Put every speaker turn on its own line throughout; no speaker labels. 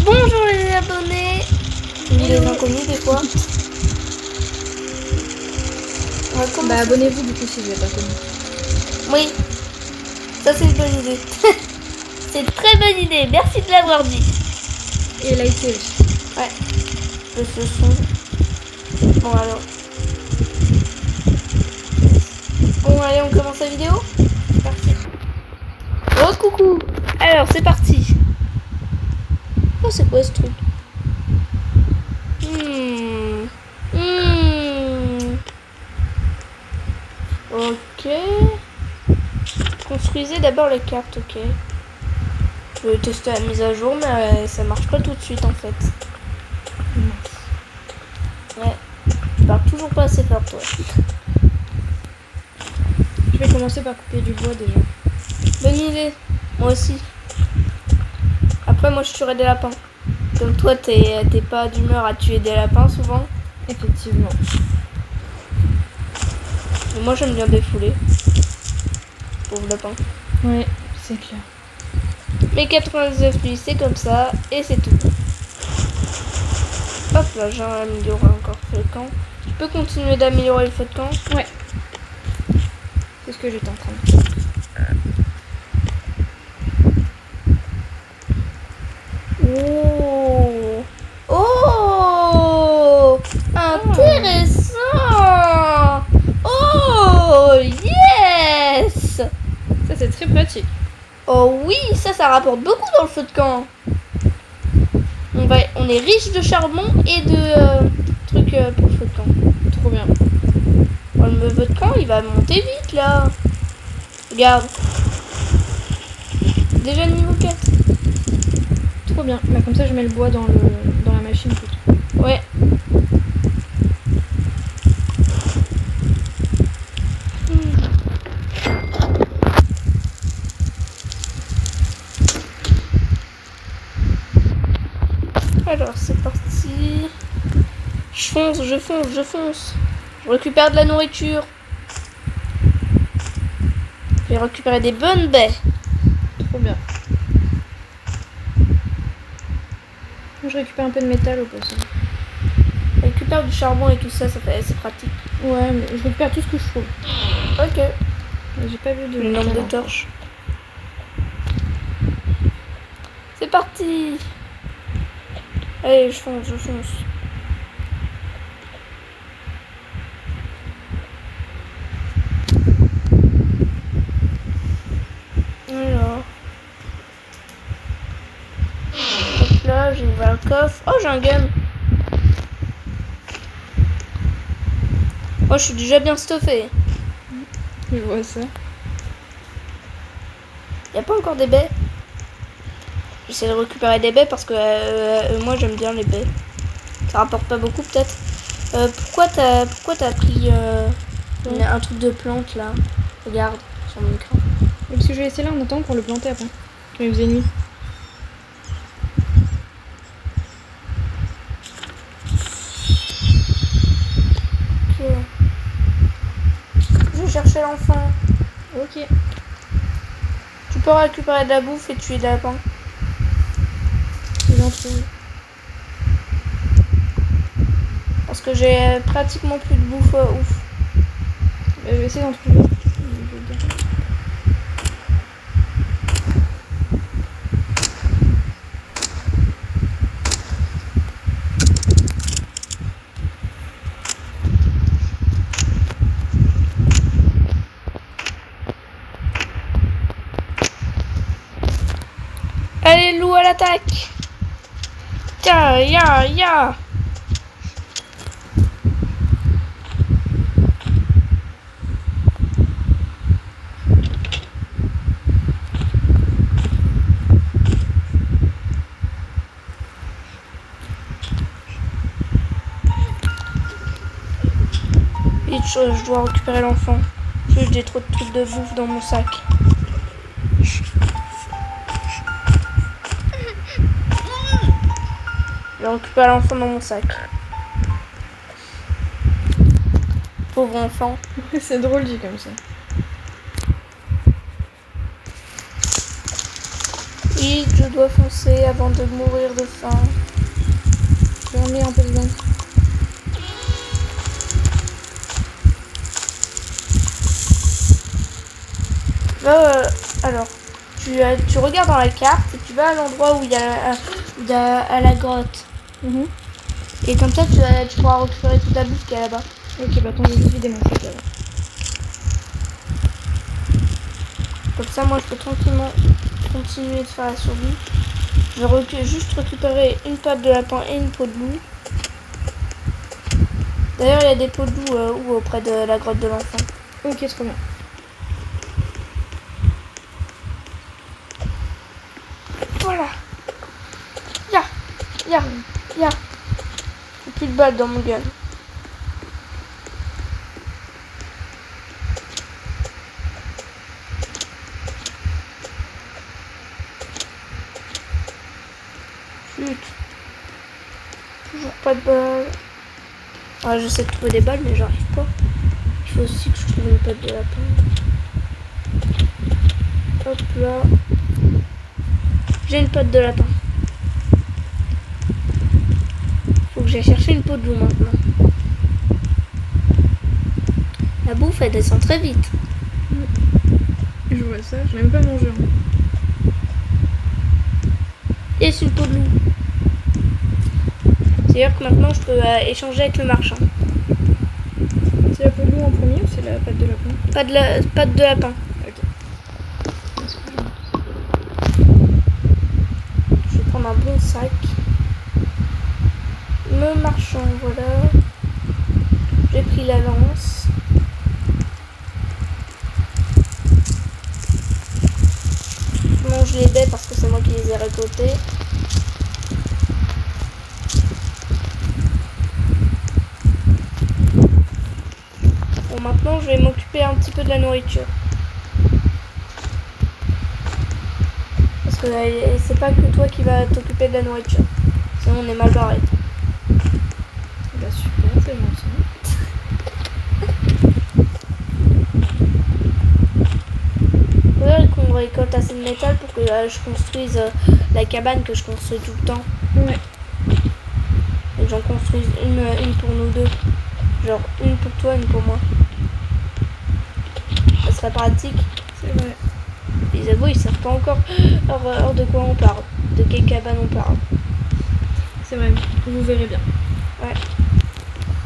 Bonjour les abonnés. Les inconnus des fois.
Bah abonnez-vous du coup si vous êtes inconnu.
Oui, ça c'est une bonne idée. C'est une très bonne idée, merci de l'avoir dit.
Et likez aussi.
Ouais, le son. Bon alors. Bon allez, on commence la vidéo. C'est parti. Oh coucou. Alors c'est parti. Oh c'est quoi ce truc? Ok. Construisez d'abord les cartes, ok. Je vais tester la mise à jour, mais ça marche pas tout de suite en fait. Ouais. Tu parles toujours pas assez fort, toi.
Je vais commencer par couper du bois déjà.
Bonne idée. Moi aussi. Après, moi je tuerai des lapins. Comme toi, t'es pas d'humeur à tuer des lapins souvent.
Effectivement.
Mais moi j'aime bien défouler. Pauvre lapin.
Ouais, c'est clair.
Mais 99 lui, c'est comme ça, et c'est tout. Hop là, j'ai amélioré encore le feu de camp. Tu peux continuer d'améliorer le feu de camp?
Ouais. C'est ce que j'étais en train de faire.
Oh, oh, intéressant. Oh, yes.
Ça c'est très pratique.
Oh oui, ça rapporte beaucoup dans le feu de camp. On est riche de charbon et de trucs pour le feu de camp.
Trop bien.
Oh, le feu de camp, il va monter vite là. Regarde. Déjà niveau 4.
Trop bien. Bah comme ça je mets le bois dans la machine plutôt.
Ouais. Alors c'est parti. Je fonce. Je récupère de la nourriture. Je vais récupérer des bonnes baies.
Trop bien. Je récupère un peu de métal au passage.
Je récupère du charbon et tout ça, c'est pratique.
Ouais, mais je récupère tout ce que je trouve.
Ok.
J'ai pas vu de
Une lampe de
métal
torche. C'est parti. Allez, je fonce. Alors. Hop là, j'ai ouvert le coffre. Oh, j'ai un gun. Moi, je suis déjà bien stuffé.
Je vois ça.
Y a pas encore des baies? J'essaie de récupérer des baies parce que moi j'aime bien les baies. Ça rapporte pas beaucoup peut-être. Pourquoi t'as pris un truc de plante là? Regarde sur mon écran.
Parce que je vais laisser là en attendant pour le planter après. Quand il faisait nuit.
Ok. Je vais chercher l'enfant.
Ok.
Tu peux récupérer de la bouffe et tuer des lapins.
J'en trouve.
Parce que j'ai pratiquement plus de bouffe ouf.
Je vais essayer d'en trouver.
Allez, loup à l'attaque! Tiens, ya! Vite, je dois récupérer l'enfant. J'ai trop de trucs de bouffe dans mon sac. Je récupère l'enfant dans mon sac. Pauvre enfant.
C'est drôle dit comme ça.
Oui, je dois foncer avant de mourir de faim.
Je vais en mettre un peu dedans.
Alors, tu regardes dans la carte et tu vas à l'endroit où il y a à la grotte. Et comme ça, tu pourras récupérer toute la bouffe qu'il y a là-bas.
Ok, bah attends, je vais juste vider mon sac alors.
Comme ça, moi, je peux tranquillement continuer de faire la survie. Je vais juste récupérer une patte de lapin et une peau de loup. D'ailleurs, il y a des peaux de loup auprès de la grotte de l'enfant.
Ok, trop bien.
Voilà. Ya. J'ai plus de balles dans mon gun. Chut. Toujours pas de balles. Ah, j'essaie de trouver des balles, mais j'arrive pas. Il faut aussi que je trouve une patte de lapin. Hop là. J'ai une patte de lapin. Faut que j'aille chercher une peau de loup maintenant. La bouffe, elle descend très vite.
Je vois ça, je n'ai même pas mangé.
Et c'est une peau de loup. C'est-à-dire que maintenant, je peux échanger avec le marchand.
C'est la peau de loup en premier ou c'est la patte de lapin?
Patte de lapin.
Ok.
Je vais prendre un bon sac. Le marchand, voilà. J'ai pris la lance. Je mange les baies parce que c'est moi qui les ai récoltées. Bon, maintenant je vais m'occuper un petit peu de la nourriture. Parce que c'est pas que toi qui vas t'occuper de la nourriture. Sinon on est mal barré.
Bah super, c'est gentil.
Faudrait qu'on récolte assez de métal pour que je construise la cabane que je construis tout le temps.
Ouais.
Et que j'en construise une pour nous deux. Genre une pour toi, une pour moi. Ça serait pratique.
C'est vrai.
Les abos ils savent pas encore hors de quoi on parle. De quelle cabane on parle.
C'est vrai, vous verrez bien.
Ouais.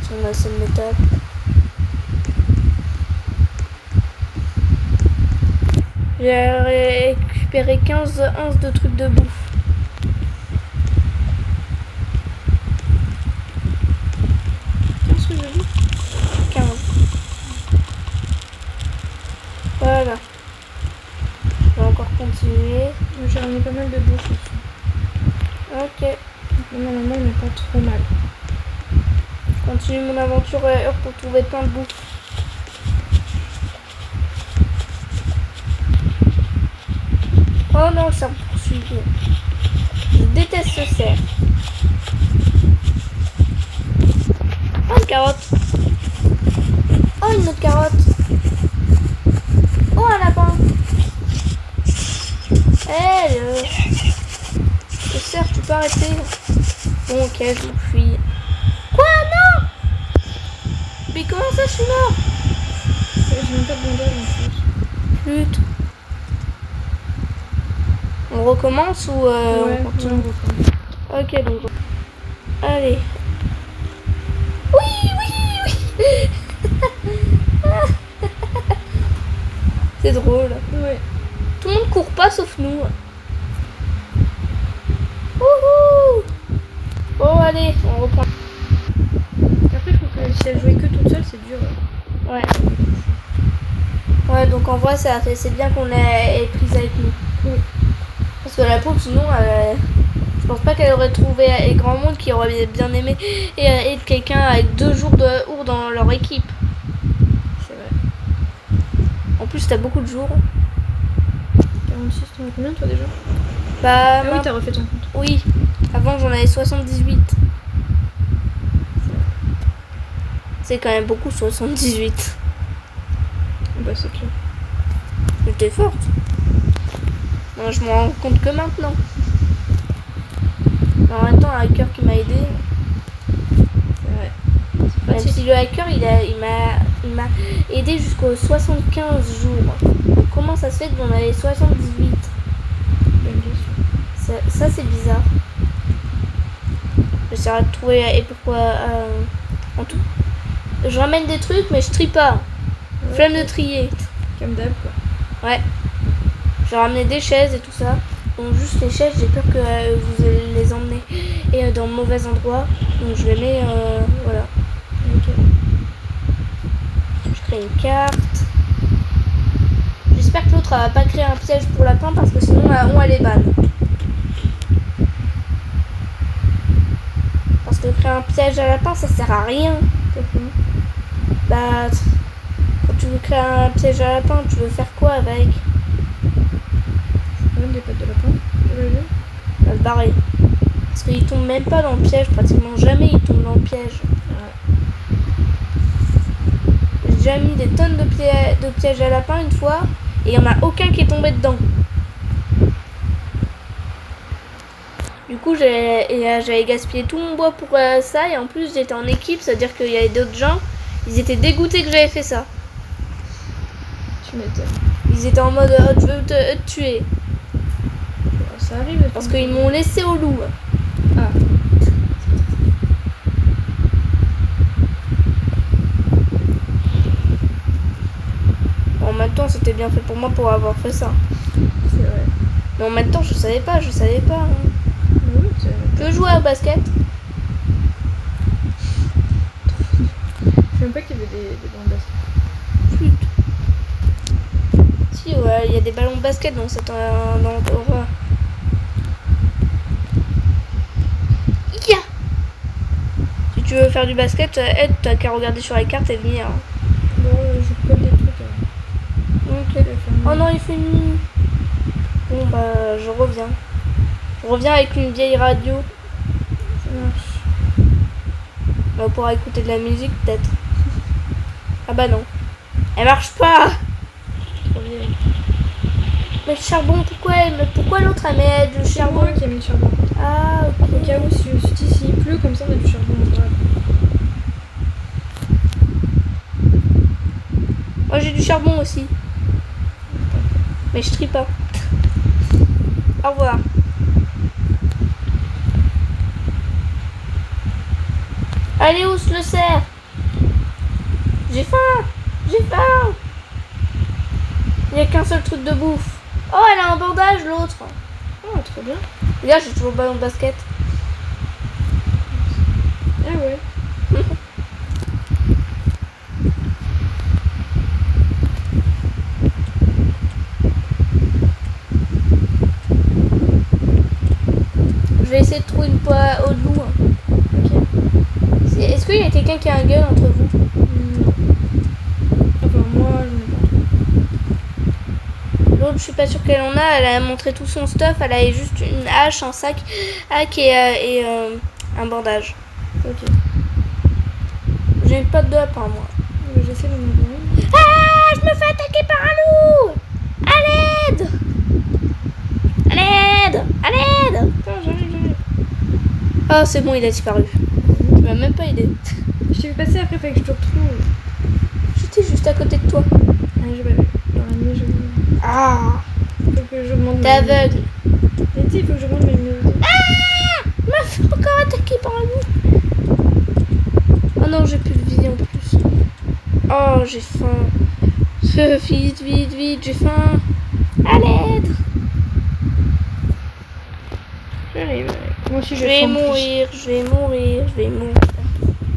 Si on a assez de métal. J'ai récupéré 15 onces de trucs de bouffe.
Qu'est-ce que j'ai vu?
15. Voilà. Je vais encore continuer.
J'ai ramené pas mal de bouffe aussi.
Ok.
Normalement, on n'est pas trop mal.
Je continue mon aventure pour trouver plein de bouffe. Oh non, ça me poursuit. Je déteste ce cerf. Oh, une carotte. Oh, une autre carotte. Oh, un lapin. Hé, le cerf, tu peux arrêter. Bon, ok, je m'enfuis. Quoi, non? Mais comment ça, je suis mort?
J'ai même pas de bandage en plus.
Flûte. On recommence ou
Ouais,
on continue?
on recommence.
Ok, donc. Allez. Oui. C'est drôle.
Ouais.
Tout le monde court pas sauf nous. Wouhou! Bon, allez, on reprend.
Après, je trouve que si elle jouait que toute seule, c'est dur.
Ouais. Ouais, donc en vrai, c'est bien qu'on ait prise avec nous.
Oui.
Parce que la pauvre, sinon, je pense pas qu'elle aurait trouvé grand monde qui aurait bien aimé et être quelqu'un avec 2 jours de ours dans leur équipe.
C'est vrai.
En plus, t'as beaucoup de jours.
46, t'en as combien toi déjà?
Bah,
Ah oui, t'as refait ton compte.
oui. Avant, j'en avais 78. C'est quand même beaucoup, 78.
Bah, c'est clair.
J'étais forte. Non, je me rends compte que maintenant. En même temps, un hacker qui m'a aidé.
C'est vrai. C'est
Même
pratique.
si le hacker, il m'a aidé jusqu'aux 75 jours. Donc, comment ça se fait que j'en avais 78?
Bonne question.
Ça c'est bizarre. J'essaierai de trouver et pourquoi. En tout. Je ramène des trucs, mais je trie pas.
Ouais,
Flemme de trier.
Comme d'hab, quoi.
Ouais. J'ai ramené des chaises et tout ça. Donc juste les chaises, j'ai peur que vous allez les emmener et dans le mauvais endroit. Donc je les mets, voilà.
Ok.
Je crée une carte. J'espère que l'autre va pas créer un piège pour lapin parce que sinon on elle est banne. Parce que créer un piège à lapin, ça sert à rien.
Pourquoi?
Bah, quand tu veux créer un piège à lapin, tu veux faire quoi avec?
Même des pattes de lapin. Tu l'as vu?
Le barrer. Parce qu'il tombe même pas dans le piège, pratiquement jamais il tombe dans le piège. J'ai déjà mis des tonnes de pièges à lapin une fois et il n'y en a aucun qui est tombé dedans. Du coup, j'avais gaspillé tout mon bois pour ça et en plus j'étais en équipe, c'est-à-dire qu'il y avait d'autres gens. Ils étaient dégoûtés que j'avais fait ça.
Tu m'étonnes.
Ils étaient en mode oh, je veux te tuer.
Ça arrive.
Parce qu'ils m'ont laissé au loup.
Ah.
En même temps, c'était bien fait pour moi pour avoir fait ça.
C'est vrai.
Mais en même temps, je savais pas. Hein.
Oui,
Tu veux jouer au basket?
Je sais même pas qu'il y avait des ballons de basket.
Flûte. Si, ouais, il y a des ballons de basket dans cette endroit. Yeah. Si tu veux faire du basket, Ed, t'as qu'à regarder sur la carte et venir.
Bon, je colle des trucs.
Ok. Oh non, il fait nuit. Bon, bah, je reviens. Je reviens avec une vieille radio.
Ça marche.
On pourra écouter de la musique, peut-être. Ah bah non. Elle marche pas.
Trop vieille.
Mais le charbon, pourquoi l'autre elle met du
C'est
charbon?
moi qui ai mis le charbon.
Ah, ok.
Au cas où, s'il pleut, comme ça on a du charbon en bas.
Moi j'ai du charbon aussi. Mais je trie pas. Au revoir. Allez, où se le sert? J'ai faim. Il n'y a qu'un seul truc de bouffe. Oh, elle a un bandage, l'autre.
Oh, trop bien.
Regarde, j'ai toujours le ballon de basket.
Ah ouais.
Je vais essayer de trouver une poêle à eau de loup.
Ok.
Est-ce qu'il y a quelqu'un qui a un gun entre vous?
Non. Enfin, moi, j'en ai pas.
L'autre, je suis pas sûre qu'elle en a. Elle a montré tout son stuff. Elle avait juste une hache, un sac, et un bandage.
Ok.
J'ai une patte de lapin, moi.
J'essaie de m'en donner.
Ah, je me fais attaquer par un loup! À l'aide! À l'aide! À l'aide!
Attends, j'arrive.
Oh, c'est bon, il a disparu. Tu m'as même pas aidé.
Je t'ai vu passer, après, il fallait que je te retrouve.
J'étais juste à côté de toi.
Ah, j'ai pas vu. Dans la nuit, j'ai vu.
Ah!
Faut que j'augmente
T'es aveugle.
Mais tu sais, il faut que j'augmente mes luminosité.
Ah! Il m'a fait encore attaquer par un loup. Oh non, j'ai plus de vie en plus. Oh, j'ai faim. Vite, j'ai faim. À l'aide!
J'arrive. Moi aussi,
Je vais mourir. C'est bon.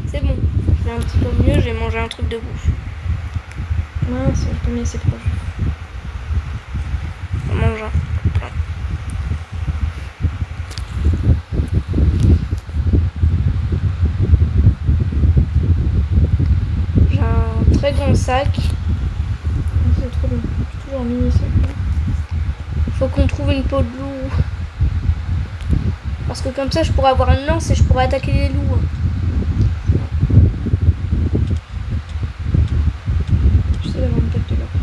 Je vais un petit peu mieux, j'ai mangé un truc de bouffe.
Mince, je peux me laisser proche.
On mange un. J'ai un très grand sac.
C'est trop bien. Je suis toujours en mini sac.
Faut qu'on trouve une peau de loup. Parce que comme ça, je pourrais avoir une lance et je pourrais attaquer les loups.
J'essaie d'avoir une tête de lapin.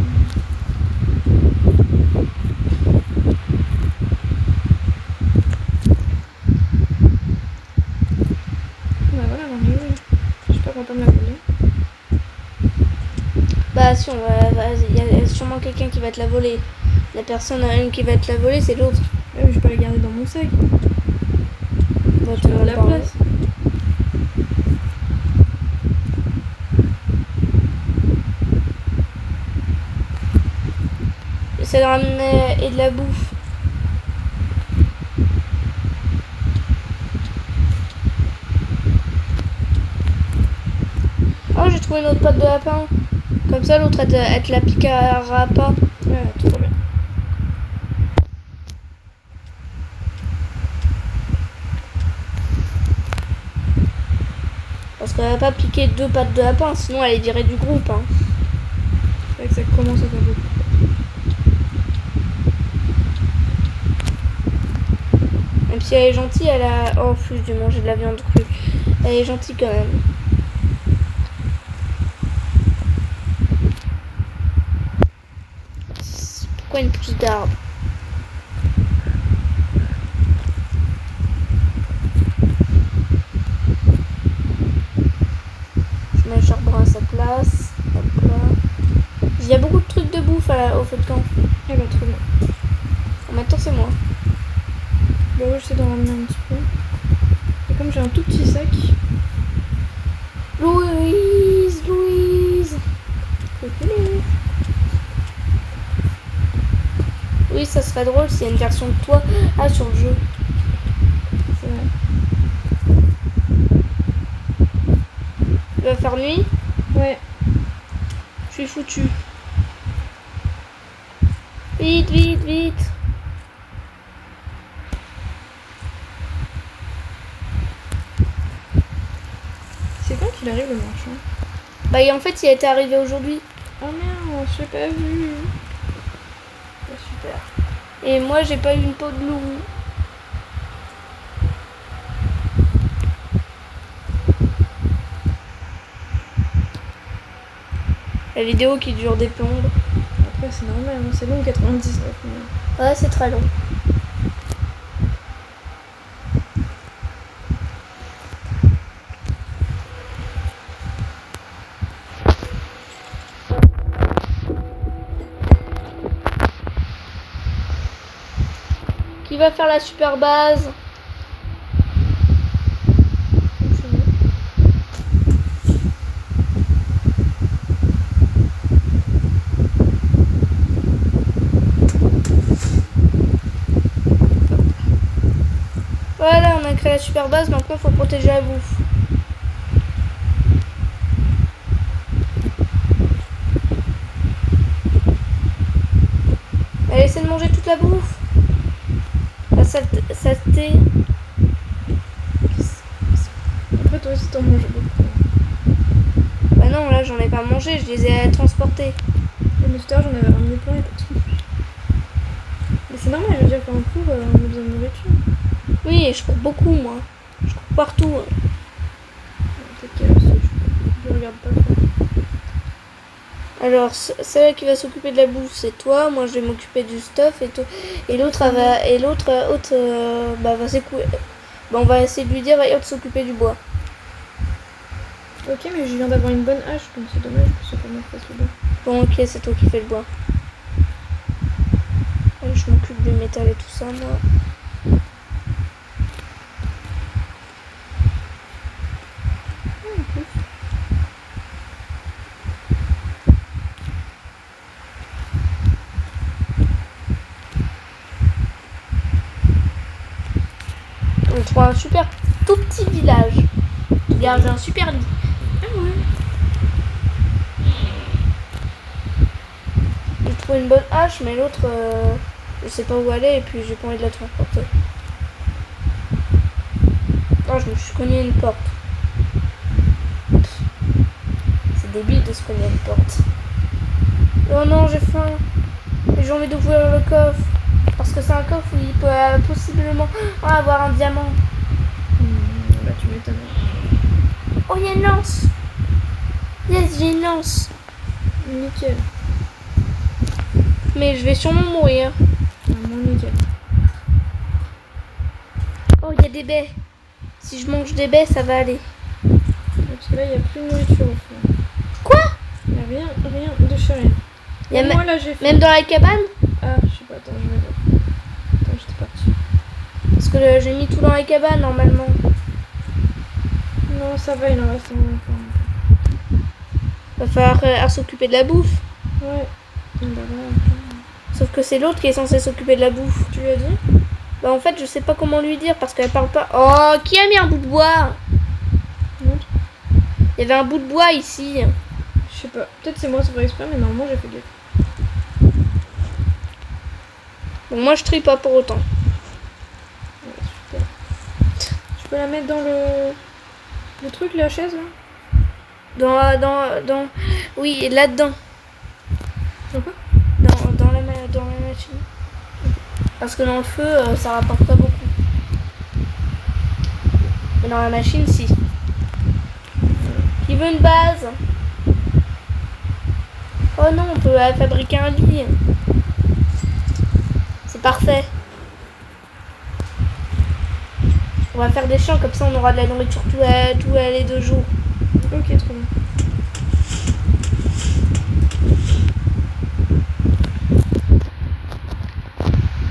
si, il y a sûrement quelqu'un qui va te la voler. La personne qui va te la voler, c'est l'autre.
Ouais, mais je vais pas la garder dans mon sac.
Bah,
Tu as de la place.
J'essaie de ramener et de la bouffe. Oh, j'ai trouvé une autre patte de lapin. Comme ça, l'autre, elle te la piquera pas.
Ouais, trop bien.
Parce qu'elle va pas piquer 2 pattes de lapin, sinon elle est virée du groupe. Hein.
C'est vrai que ça commence à faire beaucoup.
Même si elle est gentille, elle a... Oh, plus de manger de la viande crue. Elle est gentille quand même. Pourquoi une pousse d'arbre? Je mets le charbon à sa place. Hop là. Il y a beaucoup de trucs de bouffe au feu de camp.
Eh bah trop bien.
En même temps, c'est moi.
Bah ouais, j'essaie d'en ramener un petit peu. Et comme j'ai un tout petit sac.
Louise.
Coucou.
Oui, ça serait drôle s'il y a une version de toi sur le jeu.
C'est vrai.
Tu vas faire nuit?
Ouais.
Je suis foutu. Vite.
C'est quand qu'il arrive le marchand?
Bah, en fait, il était arrivé aujourd'hui.
Oh merde, je l'ai pas vu.
Oh, super. Et moi, j'ai pas eu une peau de loup. La vidéo qui dure des plombes.
Après, c'est normal, hein. C'est long 99 minutes.
Ouais, c'est très long. Qui va faire la super base? Voilà, on a créé la super base, maintenant il faut protéger la bouffe. Elle essaie de manger toute la bouffe. La saleté.
Après, toi aussi, t'en manges beaucoup.
Bah non, là j'en ai pas mangé, je les ai transportés.
Mais tout à l'heure, j'en avais ramené plein et pas tout. Mais c'est normal, je veux dire, quand on court, on a besoin de nourriture.
Oui, je cours beaucoup, moi. Je cours partout.
Peut-être que je regarde pas trop.
Alors, celle qui va s'occuper de la bouffe, c'est toi. Moi, je vais m'occuper du stuff et l'autre va va s'écouler. Bah, on va essayer de lui dire de s'occuper du bois.
Ok, mais je viens d'avoir une bonne hache, donc c'est dommage que ce soit pas moi qui fasse le bois.
Bon, ok, c'est toi qui fais le bois. Allez, je m'occupe du métal et tout ça, moi. On trouve un super tout petit village. Regarde, j'ai un super lit.
Ah ouais.
J'ai trouvé une bonne hache, mais l'autre, je sais pas où aller et puis j'ai pas envie de la transporter. Oh, je me suis cogné une porte. C'est débile de se cogner une porte. Oh non, j'ai faim. Et j'ai envie d'ouvrir le coffre. Parce que c'est un coffre où il peut possiblement avoir un diamant.
Bah, tu m'étonnes.
Oh, il y a une lance. Yes, j'ai une lance.
Nickel.
Mais je vais sûrement mourir.
Vraiment nickel.
Oh, il y a des baies. Si je mange des baies, ça va aller.
Parce que là, il n'y a plus de nourriture au fond.
Quoi?
Il y a rien de chez rien.
Y a
Moi là j'ai fait...
Même dans la cabane?
Ah, je sais pas, attends, je vais voir. Attends, j'étais partie.
Parce que j'ai mis tout dans la cabane normalement.
Non, ça va, il en reste encore.
Va falloir s'occuper de la bouffe.
Ouais. Bah, voilà.
Sauf que c'est l'autre qui est censé s'occuper de la bouffe.
Tu lui as dit?
Bah en fait je sais pas comment lui dire parce qu'elle parle pas. Oh, qui a mis un bout de bois?
Montre.
Il y avait un bout de bois ici.
Je sais pas. Peut-être c'est moi, c'est pas exprès, mais normalement j'ai fait gaffe.
Donc moi je trie pas pour autant.
Ouais, super. Je peux la mettre dans le truc, la chaise là?
Dans... Oui, là-dedans.
Dans quoi?
Dans la machine. Parce que dans le feu, ça rapporte pas beaucoup. Mais dans la machine, si. Qui veut une base? Oh non, on peut fabriquer un lit. C'est parfait. On va faire des champs, comme ça on aura de la nourriture tous les 2 jours.
Ok, trop bien.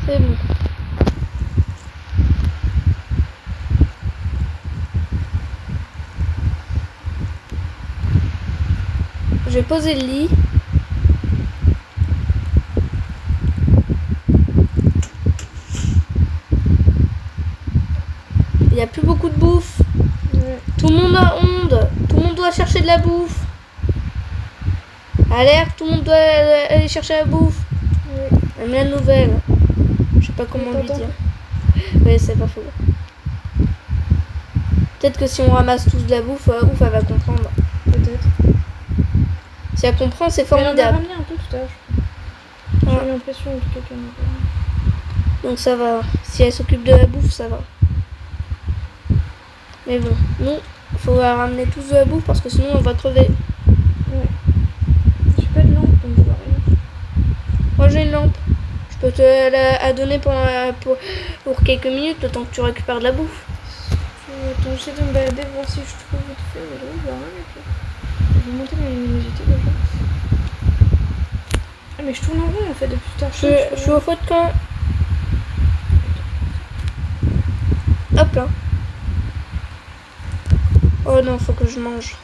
C'est bon. Je vais poser le lit. Il n'y a plus beaucoup de bouffe.
Ouais.
Tout le monde a honte. Tout le monde doit chercher de la bouffe. Alerte, tout le monde doit aller chercher la bouffe.
Ouais.
Même la nouvelle. Je sais pas comment lui dire. Oui, c'est pas faux. Peut-être que si on ramasse tous de la bouffe, ouf, elle va comprendre.
Peut-être.
Si elle comprend, c'est
Mais elle en a
formidable.
ramené un peu tout à l'heure.
Ouais.
J'ai eu l'impression en tout cas qu'elle en a.
Donc ça va. Si elle s'occupe de la bouffe, ça va. Mais bon, nous, faut ramener tous de la bouffe parce que sinon on va crever.
Ouais. J'ai pas de lampe donc je vois rien.
Moi j'ai une lampe. Je peux te la donner pour quelques minutes le temps que tu récupères de la bouffe.
Attends, j'essaie de me balader, voir si je trouve vite fait, mais là, je vois rien du tout. Je vais monter ma luminosité déjà. Ah, mais je tourne en rond en fait depuis tout à l'heure.
Je suis au feu de camp. Hop là. Oh non, faut que je mange.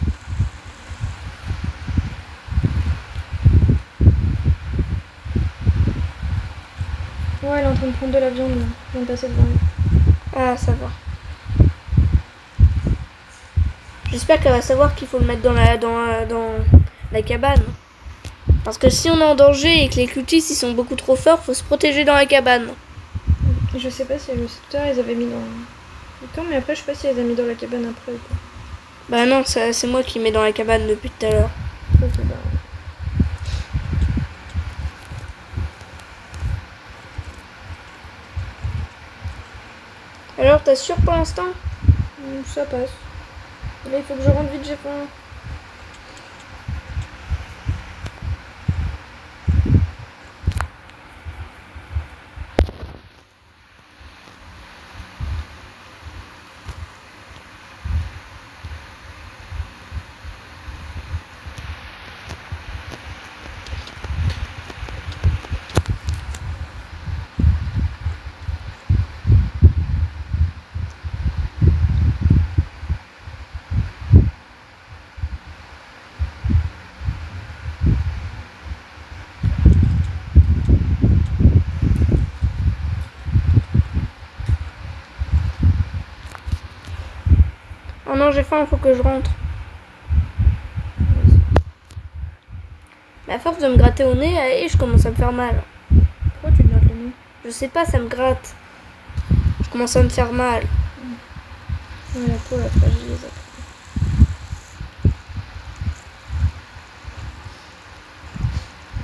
Ouais, elle est en train de prendre de la viande, là. Je viens de passer devant elle.
Ah, ça va. J'espère qu'elle va savoir qu'il faut le mettre dans la cabane. Parce que si on est en danger et que les cultistes ils sont beaucoup trop forts, faut se protéger dans la cabane.
Je sais pas si tout à l'heure ils avaient mis dans le camp, mais après je sais pas si elles avaient mis dans la cabane après ou pas.
Bah non, c'est moi qui mets dans la cabane depuis tout à l'heure.
Ok, bah.
Alors, t'as sûr pour l'instant?
Ça passe. Là il faut que je rentre vite, j'ai faim.
Oh non, j'ai faim, il faut que je rentre. Mais à force de me gratter au nez, allez, je commence à me faire mal.
Pourquoi tu te grattes le nez?
Je sais pas, ça me gratte. Je commence à me faire mal.
Ouais, la peau, la fragilise après.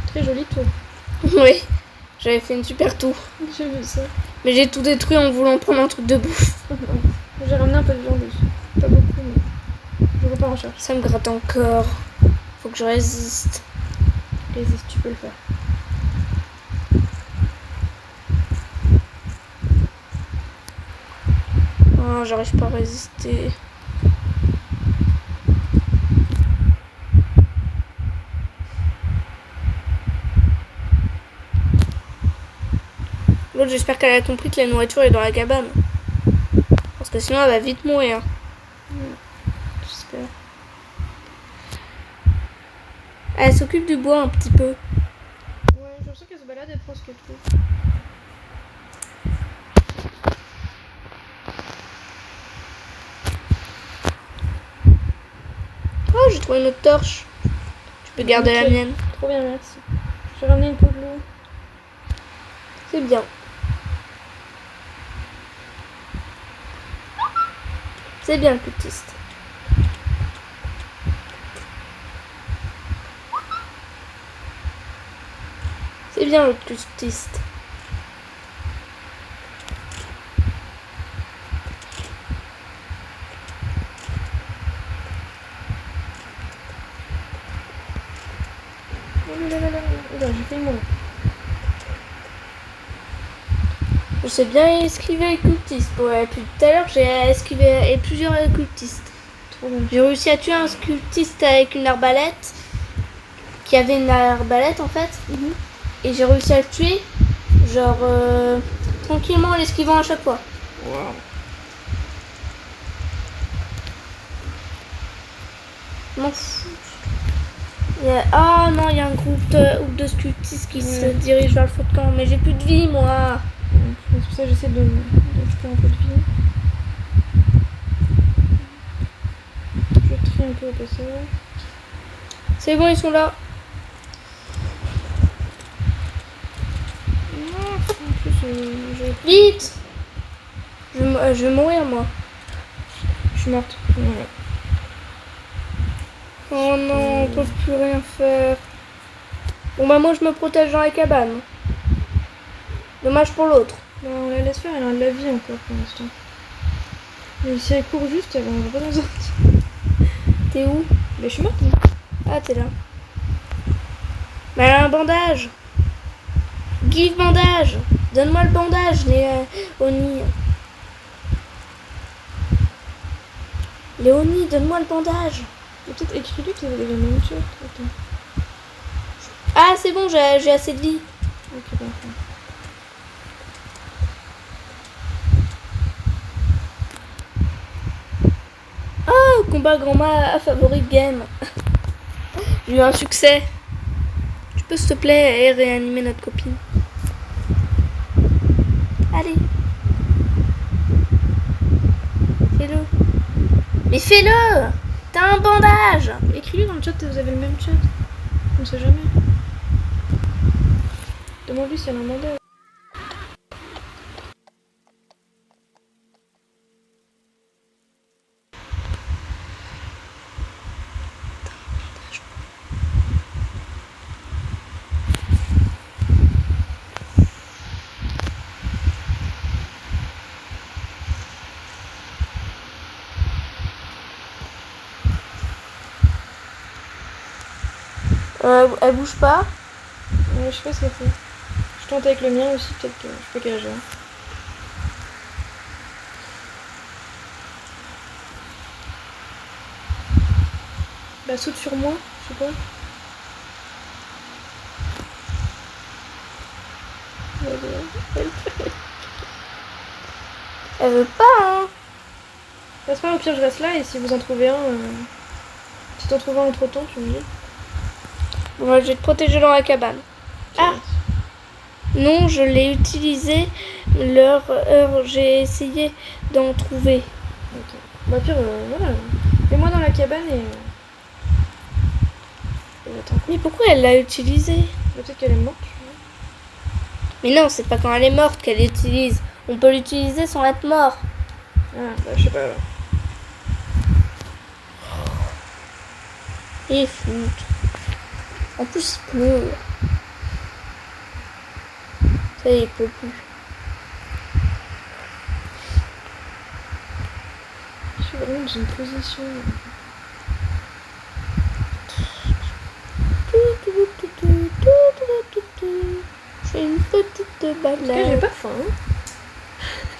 Très jolie tour.
Oui, j'avais fait une super tour.
J'ai vu ça.
Mais j'ai tout détruit en voulant prendre un truc de bouffe.
J'ai ramené un peu de viande aussi. Pas beaucoup, mais je repars en chercher.
Ça me gratte encore. Faut que je résiste.
Résiste, tu peux le faire.
Oh, j'arrive pas à résister. contre, j'espère qu'elle a compris que la nourriture est dans la cabane. Parce que sinon, elle va vite mourir.
J'espère.
Elle s'occupe du bois un petit peu.
Ouais, j'ai l'impression qu'elle se balade, elle prend ce qu'elle trouve.
Oh, j'ai trouvé une autre torche. Tu peux garder la mienne.
Trop bien, merci. J'ai ramené une peau de loup.
C'est bien. C'est bien, cultiste. C'est bien, le cultiste.
Oula, j'ai fait une mourir.
Je sais bien esquiver les cultistes. Ouais, puis tout à l'heure, j'ai esquivé plusieurs cultistes.
Trop bien.
J'ai réussi à tuer un cultiste avec une arbalète. Qui avait une arbalète en fait. Et j'ai réussi à le tuer. Genre tranquillement en l'esquivant à chaque fois.
Wow.
M'en fous. Ah non, il y a un groupe de cultistes qui se dirigent vers le feu de camp. Mais j'ai plus de vie moi.
C'est pour ça que j'essaie de récupérer un peu de vie. Je trie un peu au passage.
C'est bon, ils sont là.
En plus,
Vite. Je vais mourir moi.
je suis morte. Voilà.
Oh non, on peut plus rien faire. Bon bah moi je me protège dans la cabane. Dommage pour l'autre.
Bah, on la laisse faire, elle a de la vie encore pour l'instant. Mais si elle court juste, elle va pas nous sortir.
T'es où?
Mais je suis morte.
Ah t'es là. Mais elle a un bandage. Give bandage. Donne-moi le bandage, Léonie. Léonie, donne-moi le bandage.
J'ai peut-être écrit lui que t'avais déjà même chose. Attends.
Ah c'est bon, j'ai assez de vie.
Ok, parfait.
Oh, combat grand-mère favori de game. J'ai eu un succès. Tu peux s'il te plaît réanimer notre copine. Allez. Fais-le. Mais fais-le. T'as un bandage.
Écris-lui dans le chat, vous avez le même chat. On sait jamais. Demande-lui si elle a un mandat.
Elle bouge pas.
Ouais, je sais pas ce qu'elle fait. Je tente avec le mien aussi, peut-être que je peux qu'elle gère. Bah saute sur moi, je sais pas.
Elle veut pas, hein.
Passe pas, au pire je reste là et si vous en trouvez un, si t'en trouves un entre temps, tu me dis.
Bon, moi, je vais te protéger dans la cabane. Ah. Non, je l'ai utilisé. J'ai essayé d'en trouver.
Ok. Bah pire, voilà. Mets-moi dans la cabane et j'attends.
Mais pourquoi elle l'a utilisé?
Peut-être qu'elle est morte. Tu vois.
Mais non, c'est pas quand elle est morte qu'elle l'utilise. On peut l'utiliser sans être mort.
Ah, bah je sais pas alors.
Et fout. En plus, il pleut. Ça y est, il pleut plus.
Je suis vraiment dans une position.
Je fais une petite balade.
En tout cas, j'ai pas faim. Hein.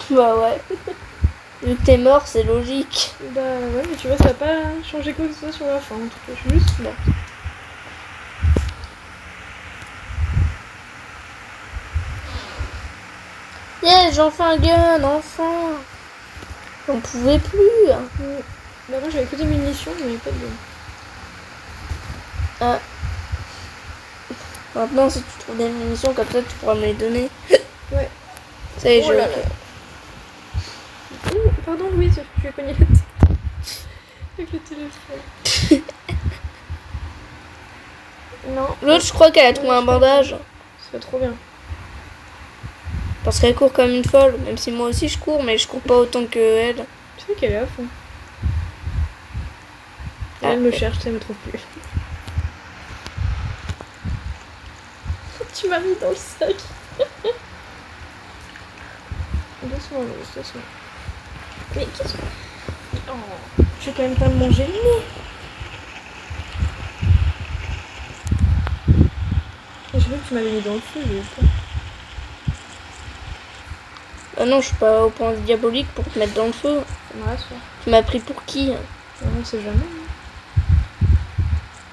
Bah ouais. Vu que t'es mort, c'est logique.
Bah ouais, mais tu vois, ça a pas changé quoi que ce soit sur la fin. En tout cas, je suis juste morte.
Yes, j'en fais un gun, enfin. J'en pouvais plus.
Bah moi j'avais que des munitions, mais pas de gun.
Ah. Maintenant, si tu trouves des munitions comme ça, tu pourras me les donner.
Ouais.
Ça y est,
Oh
je...
là là. Oh, pardon Louise, je vais cogner la tête. Avec le téléphone. Non.
L'autre, je crois qu'elle a trouvé un bandage.
Ce serait trop bien.
Parce qu'elle court comme une folle. Même si moi aussi je cours, mais je cours pas autant que elle.
Tu sais qu'elle est à fond.
Ah.
Elle me cherche, ça me trouve plus. Tu m'as mis dans le sac. Doucement, Louise, doucement. Mais qu'est-ce que... Oh, je vais quand même pas me manger le nez. J'ai vu que tu m'avais mis dans le feu, mais...
Ah non, je suis pas au point diabolique pour te mettre dans le feu.
Ça me rassure.
Tu m'as pris pour qui?
On sait jamais.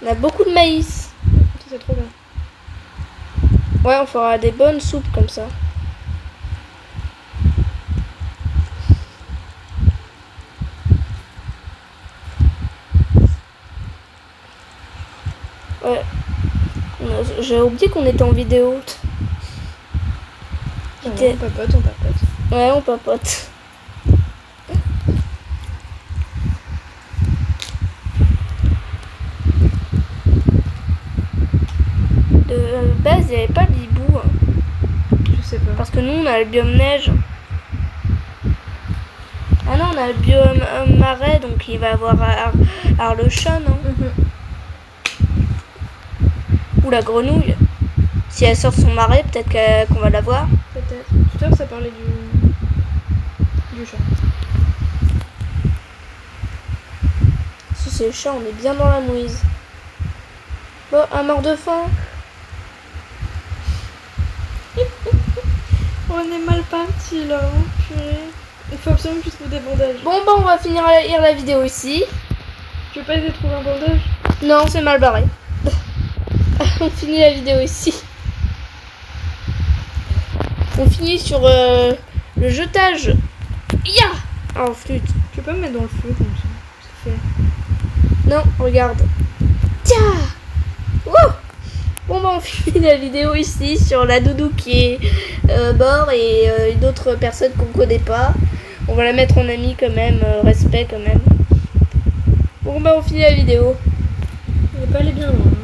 On a beaucoup de maïs.
Ça, c'est trop bien.
Ouais, on fera des bonnes soupes comme ça. Ouais. J'ai oublié qu'on était en vidéo.
On papote, on papote.
Ouais, on papote. De base, il n'y avait pas d'hibou.
Je sais pas.
Parce que nous, on a le biome neige. Ah non, on a le biome marais, donc il va avoir Arlechan, non? Ou la grenouille. Si elle sort son marais, peut-être qu'on va la voir.
Peut-être. Tout à l'heure, ça parlait du chat.
Si c'est le chat, on est bien dans la mouise. Bon, un mort de faim.
On est mal parti là, hein, purée. Il faut absolument que tu trouves des bandages.
Bon, bah, on va finir à lire la vidéo ici.
Tu veux pas essayer de trouver un bandage?
Non, c'est mal barré. On finit la vidéo ici. On finit sur le jetage. Ya! Oh, flûte.
Tu peux pas me mettre dans le feu comme ça. C'est fait.
Non, regarde. Tiens! Wouh! Bon, bah, on finit la vidéo ici sur la doudou qui est mort et une autre personne qu'on connaît pas. On va la mettre en ami quand même, respect quand même. Bon, bah, on finit la vidéo.
On est pas allé bien loin. Hein.